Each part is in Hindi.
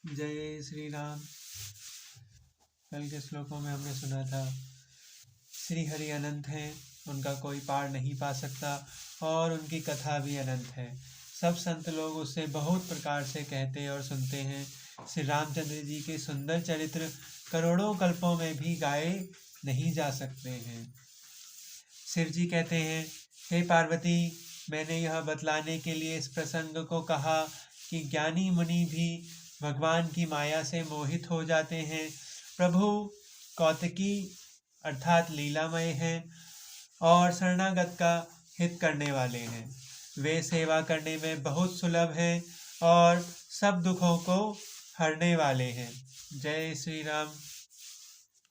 जय श्री राम। कल के श्लोकों में हमने सुना था श्री हरि अनंत हैं, उनका कोई पार नहीं पा सकता और उनकी कथा भी अनंत है। सब संत लोग उससे बहुत प्रकार से कहते और सुनते हैं। श्री रामचंद्र जी के सुंदर चरित्र करोड़ों कल्पों में भी गाए नहीं जा सकते हैं। शिव जी कहते हैं, हे पार्वती, मैंने यह बतलाने के लिए इस प्रसंग को कहा कि ज्ञानी मुनि भी भगवान की माया से मोहित हो जाते हैं। प्रभु कौतकी अर्थात लीलामय हैं और शरणागत का हित करने वाले हैं। वे सेवा करने में बहुत सुलभ हैं और सब दुखों को हरने वाले हैं। जय श्री राम।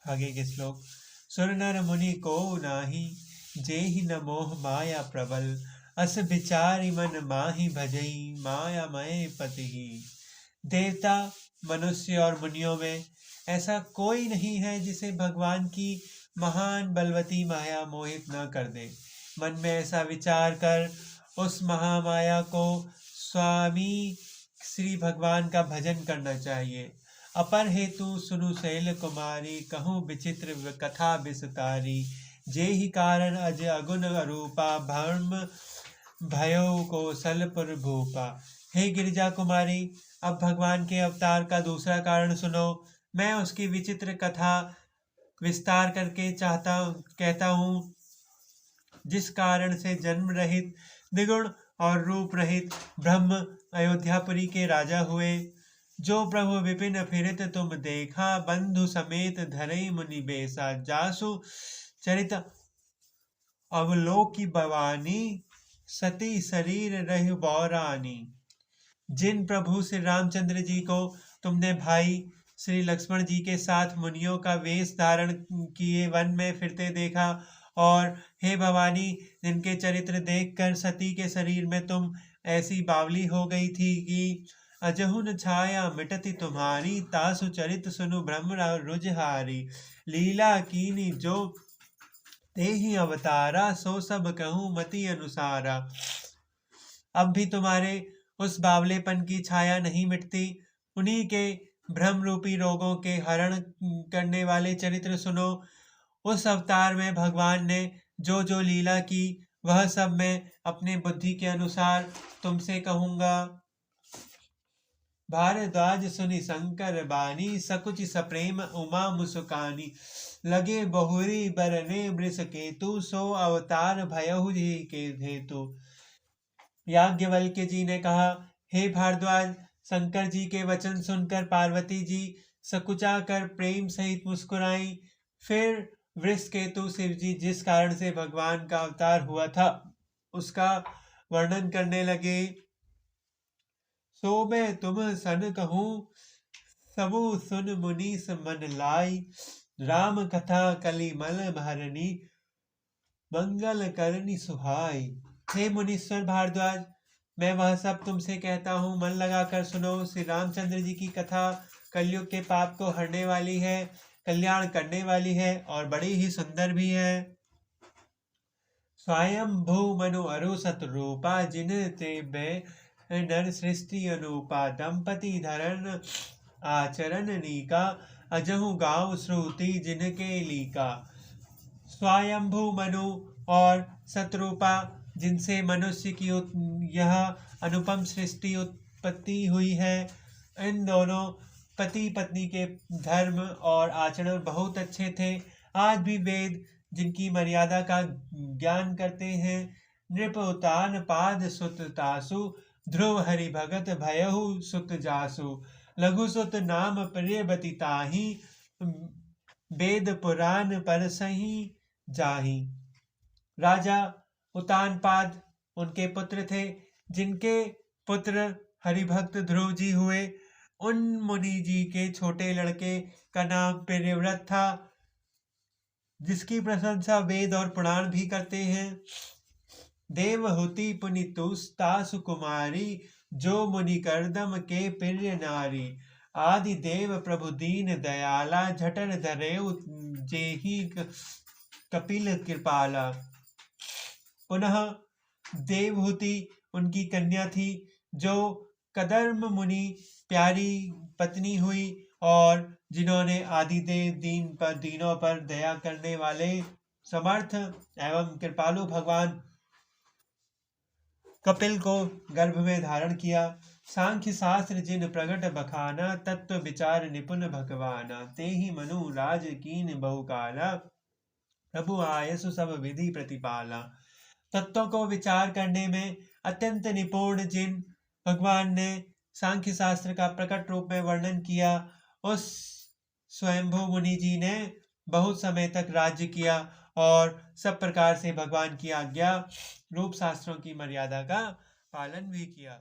आगे के श्लोक। सुर नर मुनि को नाही, जेहि न मोह माया प्रबल, अस विचारी मन माहि भजई, माया मय पति। देवता, मनुष्य और मुनियों में ऐसा कोई नहीं है जिसे भगवान की महान बलवती माया मोहित न कर दे। मन में ऐसा विचार कर उस महामाया को स्वामी श्री भगवान का भजन करना चाहिए। अपर हेतु सुनु शैल कुमारी, कहूँ विचित्र कथा विस्तारी, जेहि कारण अज अगुण रूपा, भ्रम भयो कौशलपुर भूपा। हे गिरिजा कुमारी, अब भगवान के अवतार का दूसरा कारण सुनो। मैं उसकी विचित्र कथा विस्तार करके कहता हूँ, जिस कारण से जन्म रहित, द्विगुण और रूप रहित ब्रह्म अयोध्यापुरी के राजा हुए। जो प्रभु विपिन फिरत तुम देखा, बंधु समेत धरई मुनि बेसा, जासु चरित अवलोकी भवानी, सती शरीर रह बौरानी। जिन प्रभु श्री रामचंद्र जी को तुमने भाई श्री लक्ष्मण जी के साथ मुनियों का वेश धारण किए वन में फिरते देखा, और हे भवानी, जिनके चरित्र देखकर सती के शरीर में तुम ऐसी बावली हो गई थी कि अजहुन छाया मिटती तुम्हारी, तासु चरित सुनु ब्रह्म रुझहारी, लीला कीनी जो तेहि अवतारा, सो सब कहूँ मति अनुसारा। अब भी तुम्हारे उस बावलेपन की छाया नहीं मिटती। उन्हीं के भ्रम रूपी रोगों के हरण करने वाले चरित्र सुनो। उस अवतार में भगवान ने जो जो लीला की, वह सब मैं अपने बुद्धि के अनुसार तुमसे कहूँगा। भारद्वाज सुनि शंकर बानी, सकुच सप्रेम उमा मुसुकानी, लगे बहुरी बरने वृष केतु, सो अवतार भयहु जी के हेतु। याज्ञवल्क्य जी ने कहा, हे भारद्वाज, शंकर जी के वचन सुनकर पार्वती जी सकुचा कर प्रेम सहित मुस्कुराई। फिर वृषकेतु शिव जी जिस कारण से भगवान का अवतार हुआ था उसका वर्णन करने लगे। सो मैं तुम सन कहूँ, सबु सुन मुनि मन लाई, राम कथा कलिमल भरनी, मंगल करनी सुहाई। हे मुनीश्वर भारद्वाज, मैं वह सब तुमसे कहता हूँ, मन लगाकर सुनो। श्री रामचंद्र जी की कथा कलयुग के पाप को हरने वाली है, कल्याण करने वाली है और बड़ी ही सुंदर भी है। स्वयं भू मनु अरु सतरूपा, जिन ते नर सृष्टि अनुपा, दंपति धरण आचरण नीका, अजहु गाँव श्रुति जिनके लीका। स्वयंभू मनु और शत्रुपा, जिनसे मनुष्य की यह अनुपम सृष्टि उत्पत्ति हुई है। इन दोनों पति पत्नी के धर्म और आचरण बहुत अच्छे थे। आज भी वेद जिनकी मर्यादा का ज्ञान करते हैं। नृप उतान पाद सुत तासु, ध्रुव हरि भगत भयहु सुत जासु, लघु सुत नाम प्रियवती ताहि, वेद पुराण पर सही जाहि। राजा उतानपाद उनके पुत्र थे, जिनके पुत्र हरिभक्त ध्रुव जी हुए। उन मुनि जी के छोटे लड़के का नाम प्रियव्रत था, जिसकी प्रशंसा वेद और पुराण भी करते हैं। देवहूति पुनितुस तासु कुमारी, जो मुनि करदम के प्रिय नारी, आदि देव प्रभु दीन दयाला, झटर धरेउ जेहि कपिल कृपाला। पुनः देवहूति उनकी कन्या थी, जो कदर्म मुनि प्यारी पत्नी हुई और जिन्होंने आदिदेव दीनों पर दया करने वाले समर्थ एवं कृपालु भगवान कपिल को गर्भ में धारण किया। सांख्य शास्त्र जिन प्रगट बखाना, तत्व विचार निपुण भगवाना। ते ही मनु राज कीन बहुकाला, प्रभु आयसु सब विधि प्रतिपाला। तत्वों को विचार करने में अत्यंत निपुण जिन भगवान ने सांख्य शास्त्र का प्रकट रूप में वर्णन किया, उस स्वयंभू मुनि जी ने बहुत समय तक राज्य किया और सब प्रकार से भगवान की आज्ञा रूप शास्त्रों की मर्यादा का पालन भी किया।